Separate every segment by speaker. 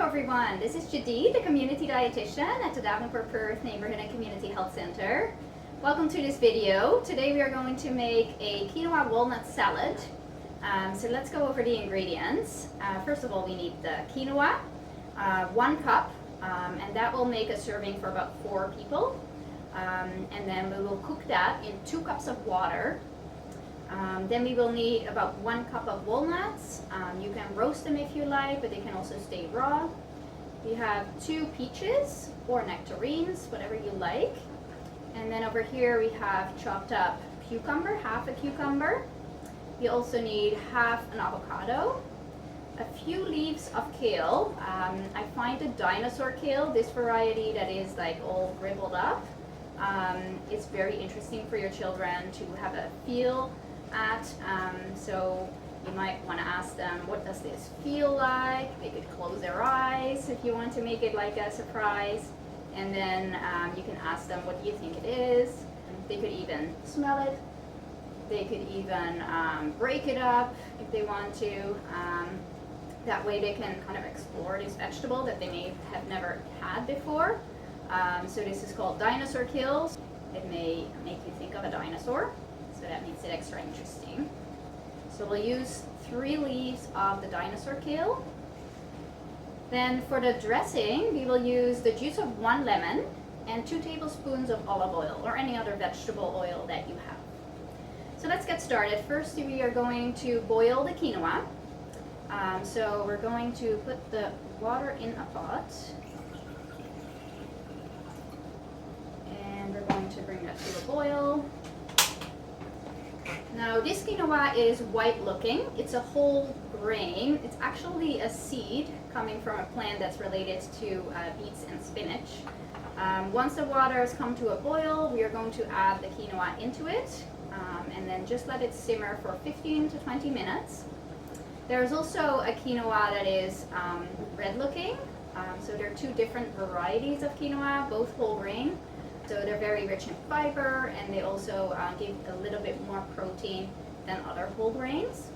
Speaker 1: everyone, this is Jedid, the Community Dietitian at the Davenport Perth Neighborhood and Community Health Center. Welcome to this video. Today we are going to make a quinoa walnut salad. So let's go over the ingredients. First of all, we need the quinoa, 1 cup, and that will make a serving for about 4 people. And then we will cook that in 2 cups of water. Then we will need about 1 cup of walnuts. You can roast them if you like, but they can also stay raw. We have 2 peaches or nectarines, whatever you like. And then over here we have chopped up cucumber, half a cucumber. We also need half an avocado, a few leaves of kale. I find the dinosaur kale, this variety that is like all gribbled up, it's very interesting for your children to have a feel at. So you might want to ask them, what does this feel like? They could close their eyes if you want to make it like a surprise. And then you can ask them, what do you think it is? They could even smell it. They could even break it up if they want to. That way they can kind of explore this vegetable that they may have never had before. So this is called dinosaur kale. It may make you think of a dinosaur, so that makes it extra interesting. So we'll use 3 leaves of the dinosaur kale. Then for the dressing, we will use the juice of 1 lemon and 2 tablespoons of olive oil or any other vegetable oil that you have. So let's get started. First, we are going to boil the quinoa. So we're going to put the water in a pot. And we're going to bring that to a boil. Now this quinoa is white looking. It's a whole grain. It's actually a seed coming from a plant that's related to beets and spinach. Once the water has come to a boil, we are going to add the quinoa into it and then just let it simmer for 15 to 20 minutes. There's also a quinoa that is red looking. So there are 2 different varieties of quinoa, both whole grain. So they're very rich in fiber, and they also give a little bit more protein than other whole grains.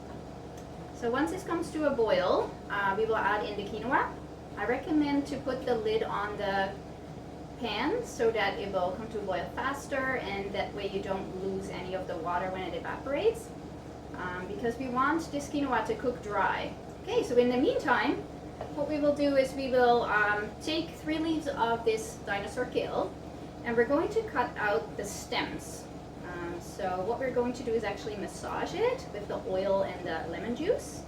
Speaker 1: So once this comes to a boil, we will add in the quinoa. I recommend to put the lid on the pan so that it will come to a boil faster, and that way you don't lose any of the water when it evaporates, because we want this quinoa to cook dry. Okay, so in the meantime, what we will do is we will take 3 leaves of this dinosaur kale, and we're going to cut out the stems. So what we're going to do is actually massage it with the oil and the lemon juice.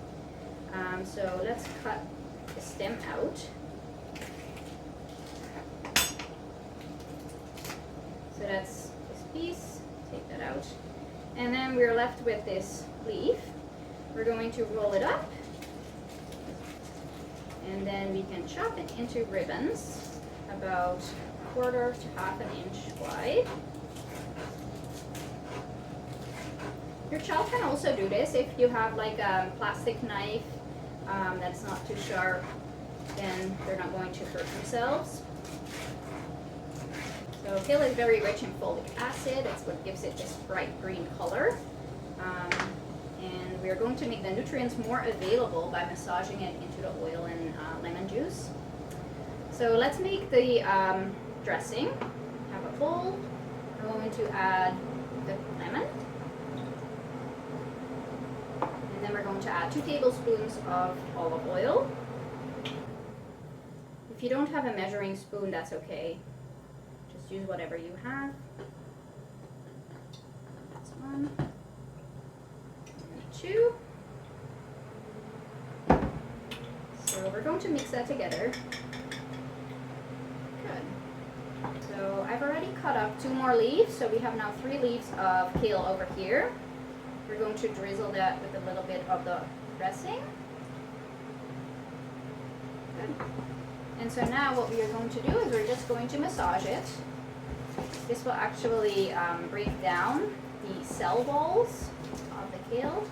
Speaker 1: So let's cut the stem out. So that's this piece, take that out. And then we're left with this leaf. We're going to roll it up, and then we can chop it into ribbons about 1/4 to 1/2 inch wide. Your child can also do this if you have like a plastic knife that's not too sharp, then they're not going to hurt themselves. So kale is very rich in folic acid. That's what gives it this bright green color. And we are going to make the nutrients more available by massaging it into the oil and lemon juice. So let's make the dressing. Have a bowl. We're going to add the lemon. And then we're going to add 2 tablespoons of olive oil. If you don't have a measuring spoon, that's okay. Just use whatever you have. That's 1. And 2. So we're going to mix that together. So I've already cut up 2 more leaves, so we have now 3 leaves of kale over here. We're going to drizzle that with a little bit of the dressing. Good. And so now what we are going to do is we're just going to massage it. This will actually break down the cell walls of the kale.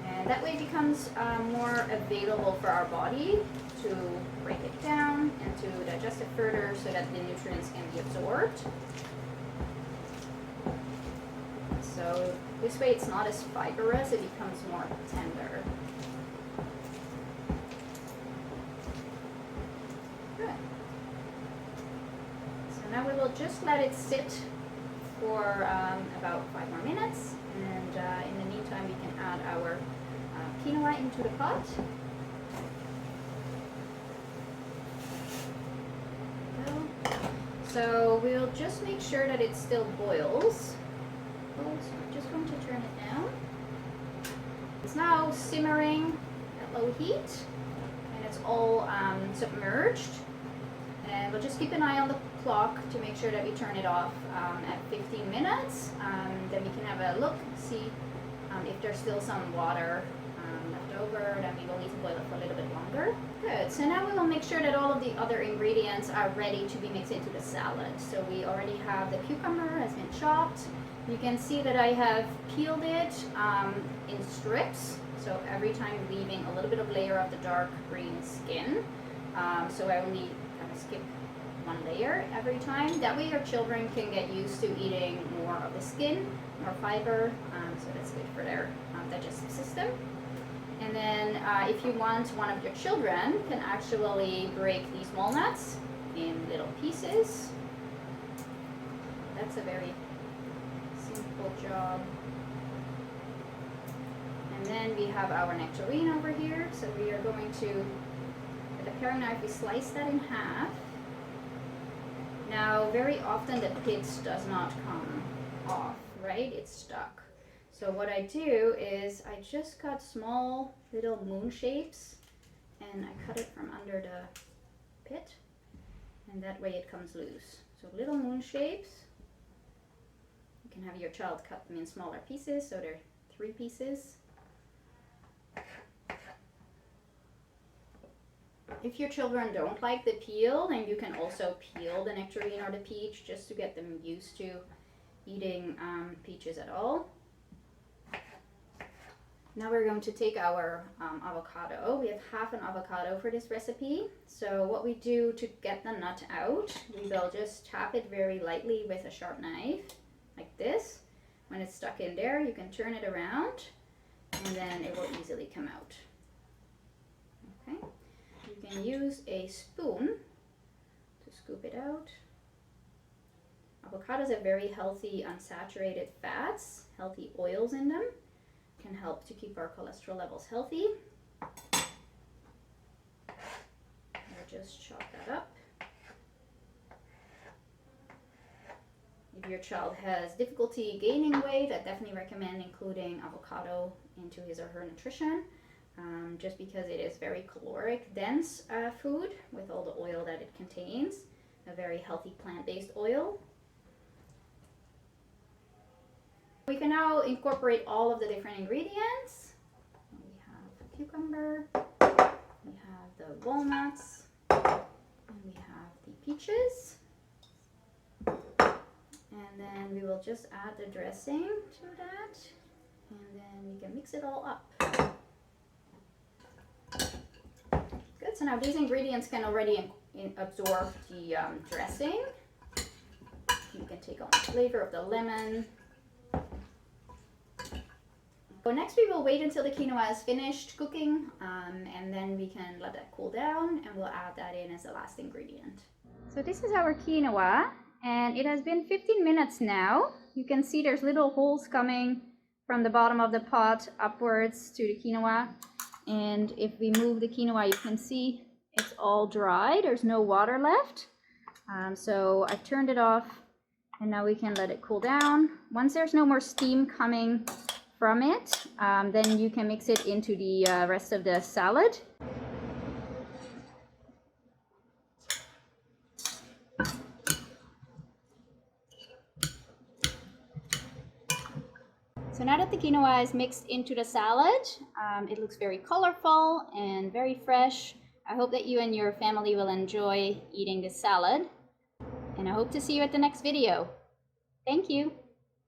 Speaker 1: And that way it becomes more available for our body to break it down and to digest it further so that the nutrients can be absorbed. So this way it's not as fibrous, it becomes more tender. Good. So now we will just let it sit for about 5 more minutes, and in the meantime we can add our quinoa into the pot. So we'll just make sure that it still boils. So I'm just going to turn it down. It's now simmering at low heat, and it's all submerged. And we'll just keep an eye on the clock to make sure that we turn it off at 15 minutes. Then we can have a look, see if there's still some water left over, then we will need to boil it for a little bit longer. Good, so now we will make sure that all of the other ingredients are ready to be mixed into the salad. So we already have the cucumber has been chopped. You can see that I have peeled it in strips, so every time leaving a little bit of layer of the dark green skin. So I only kind of skip one layer every time. That way your children can get used to eating more of the skin, more fiber, so that's good for their digestive system. And then if you want, one of your children can actually break these walnuts in little pieces. That's a very simple job. And then we have our nectarine over here. So we are going to, with a paring knife, we slice that in half. Now, very often the pit does not come off, right? It's stuck. So what I do is I just cut small little moon shapes and I cut it from under the pit, and that way it comes loose. So little moon shapes. You can have your child cut them in smaller pieces, so they're 3 pieces. If your children don't like the peel, then you can also peel the nectarine or the peach just to get them used to eating peaches at all. Now we're going to take our avocado. We have half an avocado for this recipe. So what we do to get the nut out, we will just tap it very lightly with a sharp knife, like this. When it's stuck in there, you can turn it around, and then it will easily come out. Okay. You can use a spoon to scoop it out. Avocados have very healthy unsaturated fats, healthy oils in them. Can help to keep our cholesterol levels healthy. I'll just chop that up. If your child has difficulty gaining weight, I definitely recommend including avocado into his or her nutrition, just because it is very caloric dense food with all the oil that it contains, a very healthy plant-based oil. We can now incorporate all of the different ingredients. We have cucumber, we have the walnuts, and we have the peaches. And then we will just add the dressing to that, and then we can mix it all up. Good, so now these ingredients can already absorb the dressing. You can take on the flavor of the lemon. So next we will wait until the quinoa is finished cooking, and then we can let that cool down, and we'll add that in as the last ingredient. So this is our quinoa, and it has been 15 minutes now. You can see there's little holes coming from the bottom of the pot upwards to the quinoa, and if we move the quinoa, you can see it's all dry. There's no water left. So I've turned it off, and now we can let it cool down. Once there's no more steam coming from it, then you can mix it into the rest of the salad. So now that the quinoa is mixed into the salad, it looks very colorful and very fresh. I hope that you and your family will enjoy eating this salad, and I hope to see you at the next video. Thank you.